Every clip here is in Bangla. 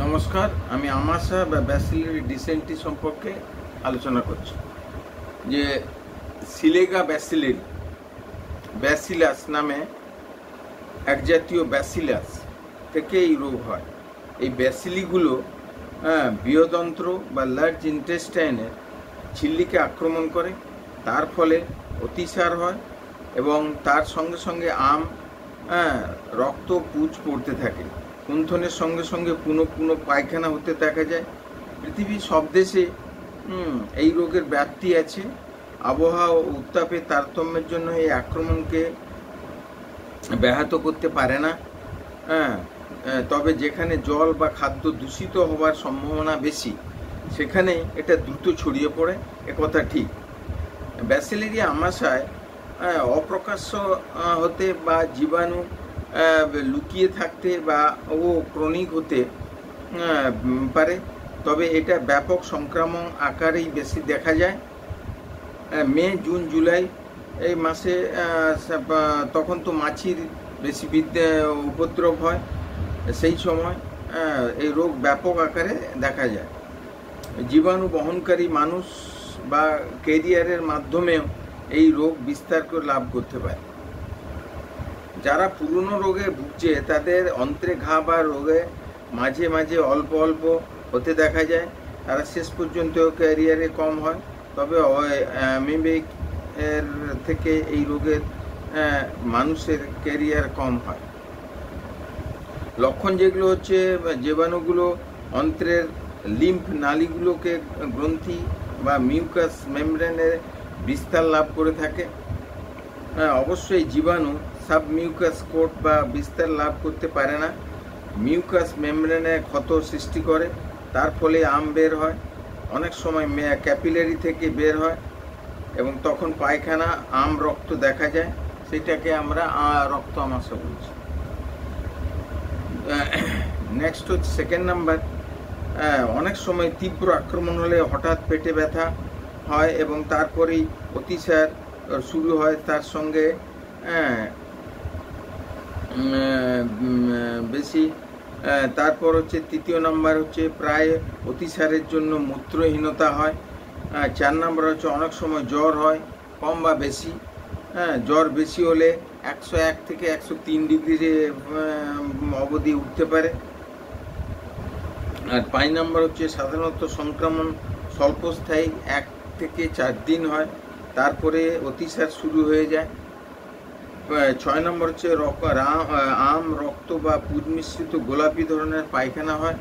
নমস্কার, আমি আমাশা বা ব্যাসিলারি ডিসেন্টি সম্পর্কে আলোচনা করছি। যে সিলেগা ব্যাসিলারি, ব্যাসিলাস নামে এক জাতীয় ব্যাসিলাস থেকে এই রোগ হয়। এই ব্যাসিলিগুলো বৃহদন্ত্র বা লার্জ ইন্টেস্টাইনের ঝিল্লিকে আক্রমণ করে, তার ফলে অতিসার হয় এবং তার সঙ্গে সঙ্গে রক্ত পুঁজ পড়তে থাকে। কুণ্ঠনের সঙ্গে সঙ্গে পুনঃ পুনঃ পায়খানা হতে দেখা যায়। পৃথিবীর সব দেশে এই রোগের ব্যাপ্তি আছে। আবহাওয়া ও উত্তাপের তারতম্যের জন্য এই আক্রমণকে ব্যাহত করতে পারে না। তবে যেখানে জল বা খাদ্য দূষিত হওয়ার সম্ভাবনা বেশি, সেখানে এটা দ্রুত ছড়িয়ে পড়ে, একথা ঠিক। ব্যাসিলারি আমাশায় অপ্রকাশ্য হতে বা জীবাণু লুকিয়ে থাকতে বা ক্রনিক হতে পারে, তবে এটা ব্যাপক সংক্রামক আকারেই বেশি দেখা যায়। মে, জুন, জুলাই এই মাসে তখন তো মাছির বেশি উপদ্রব হয়। সেই সময় এই রোগ ব্যাপক আকারে দেখা যায়। জীবাণু বহনকারী মানুষ বা ক্যারিয়ারের মাধ্যমেও এই রোগ বিস্তার করে লাভ করতে পারে। যারা পুরনো রোগে ভুগছে তাদের অন্ত্রে ঘা বা রোগে মাঝে মাঝে অল্প অল্প হতে দেখা যায়। তারা শেষ পর্যন্ত ক্যারিয়ারে কম হয়, তবে অ্যামিবিক এর থেকে এই রোগের মানুষের ক্যারিয়ার কম হয়। লক্ষণ যেগুলো হচ্ছে, জীবাণুগুলো অন্ত্রের লিম্ফ নালীগুলোকে গ্রন্থি বা মিউকাস মেমব্রেনের বিস্তার লাভ করে থাকে। অবশ্যই জীবাণু সাবমিউকাস কোট বা বিস্তার লাভ করতে পারে না। মিউকাস মেমব্রেনে ক্ষত সৃষ্টি করে, তার ফলে বের হয়। অনেক সময় ক্যাপিলারি থেকে বের হয় এবং তখন পায়খানা রক্ত দেখা যায়। সেটাকে আমরা রক্ত আমাশা বলছি। নেক্সট হচ্ছে সেকেন্ড নাম্বার, অনেক সময় তীব্র আক্রমণ হলে হঠাৎ পেটে ব্যথা হয় এবং তারপরেই অতিসার শুরু হয় তার সঙ্গে বেশি। তারপর হচ্ছে তৃতীয় নাম্বার হচ্ছে প্রায় অতিসারের জন্য মূত্রহীনতা হয়। 4 নাম্বার হচ্ছে অনেক সময় জ্বর হয়, কম বা বেশি। জ্বর বেশি হলে 101 থেকে 103 ডিগ্রি অবধি উঠতে পারে। আর 5 নাম্বার হচ্ছে সাধারণত সংক্রমণ স্বল্পস্থায়ী, 1 থেকে 4 দিন হয়, তারপরে অতিসার শুরু হয়ে যায়। 6 নম্বর হচ্ছে রক্ত বা পুঁজ মিশ্রিত গোলাপি ধরনের পায়খানা হয়।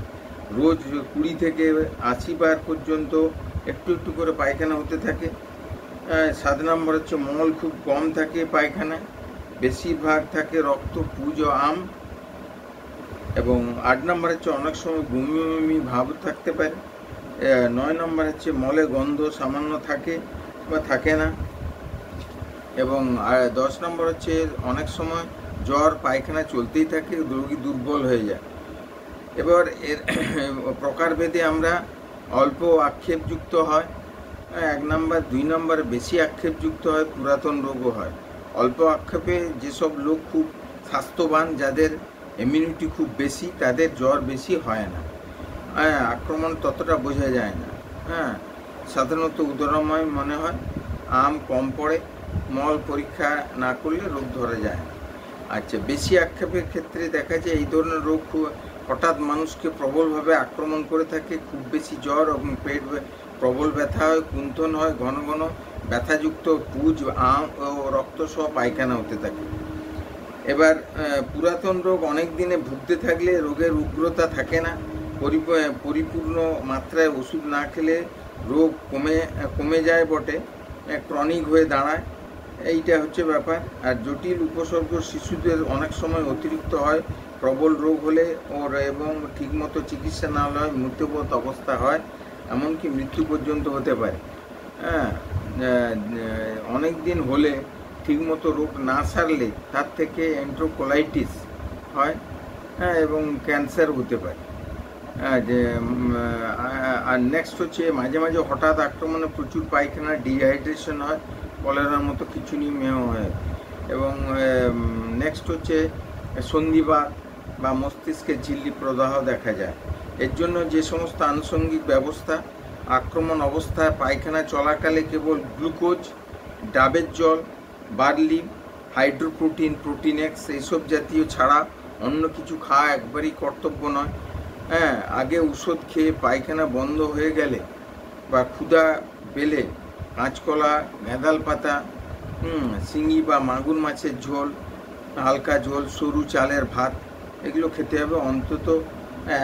রোজ 20 থেকে 80 বার পর্যন্ত একটু একটু করে পায়খানা হতে থাকে। 7 নম্বর হচ্ছে মল খুব কম থাকে পায়খানায়, বেশিরভাগ থাকে রক্ত, পুঁজ ও এবং 8 নম্বর হচ্ছে অনেক সময় বমি বমি ভাব থাকতে পারে। 9 নম্বর হচ্ছে মলে গন্ধ সামান্য থাকে বা থাকে না। এবং 10 নম্বর হচ্ছে অনেক সময় জ্বর পায়খানা চলতেই থাকে, রোগী দুর্বল হয়ে যায়। এবার এর প্রকারভেদে আমরা অল্প আক্ষেপযুক্ত হয় 1 নম্বর, 2 নম্বর বেশি আক্ষেপযুক্ত হয়, পুরাতন রোগও হয়। অল্প আক্ষেপে যেসব লোক খুব স্বাস্থ্যবান, যাদের ইমিউনিটি খুব বেশি, তাদের জ্বর বেশি হয় না। আক্রমণ ততটা বোঝা যায় না। সাধারণত উদরময় মনে হয়, কম পড়ে, মল পরীক্ষা না করলে রোগ ধরা যায় না। আচ্ছা, বেশি আক্ষেপের ক্ষেত্রে দেখা যায় এই ধরনের রোগ হঠাৎ মানুষকে প্রবলভাবে আক্রমণ করে থাকে। খুব বেশি জ্বর এবং পেট প্রবল ব্যথা হয়, কুণ্ঠন হয়, ঘন ঘন ব্যথাযুক্ত পুঁজ, ও রক্তসহ পায়খানা হতে থাকে। এবার পুরাতন রোগ অনেক দিনে ভুগতে থাকলে রোগের উগ্রতা থাকে না। পরিপূর্ণ মাত্রায় ওষুধ না খেলে রোগ কমে যায় বটে, ক্রনিক হয়ে দাঁড়ায়। এইটা হচ্ছে ব্যাপার। আর জটিল উপসর্গ শিশুদের অনেক সময় অতিরিক্ত হয় প্রবল রোগ হলে, এবং ঠিকমতো চিকিৎসা না হলে মৃত্যুবৎ অবস্থা হয়, এমনকি মৃত্যু পর্যন্ত হতে পারে। অনেক দিন হলে ঠিকমতো রোগ না সারলে তার থেকে এন্টেরোকোলাইটিস হয়, এবং ক্যান্সার হতে পারে। আর নেক্সট হচ্ছে মাঝে মাঝে হঠাৎ আক্রমণে প্রচুর পায়খানা, ডিহাইড্রেশন হয়, কলেরার মতো খিঁচুনি মেয় হয়। এবং নেক্সট হচ্ছে সন্ধিবাত বা মস্তিষ্কের ঝিল্লি প্রদাহ দেখা যায়। এর জন্য যে সমস্ত আনুষঙ্গিক ব্যবস্থা, আক্রমণ অবস্থায় পায়খানা চলাকালে কেবল গ্লুকোজ, ডাবের জল, বার্লি, হাইড্রোপ্রোটিন, প্রোটিনেক্স এইসব জাতীয় ছাড়া অন্য কিছু খাওয়া একবারই কর্তব্য নয়। হ্যাঁ, আগে ওষুধ খেয়ে পায়খানা বন্ধ হয়ে গেলে বা ক্ষুধা পেলে কাঁচকলা, গাঁদাল পাতা, শিঙি বা মাগুর মাছের ঝোল, হালকা ঝোল, সরু চালের ভাত, এগুলো খেতে হবে অন্তত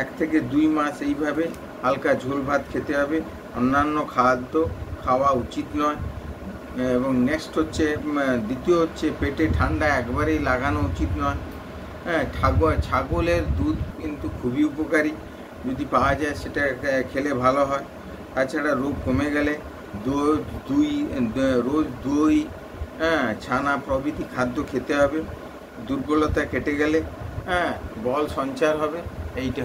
1 থেকে 2 মাস। এইভাবে হালকা ঝোল ভাত খেতে হবে, অন্যান্য খাদ্য খাওয়া উচিত নয়। এবং নেক্সট হচ্ছে, দ্বিতীয় হচ্ছে, পেটে ঠান্ডা একবারেই লাগানো উচিত নয়। হ্যাঁ, ছাগলের দুধ কিন্তু খুবই উপকারী, যদি পাওয়া যায় সেটা খেলে ভালো হয়। তাছাড়া রোগ কমে গেলে রোজ দই, ছানা প্রভৃতি খাদ্য খেতে হবে। দুর্বলতা কেটে গেলে বল সঞ্চার হবে। এইটা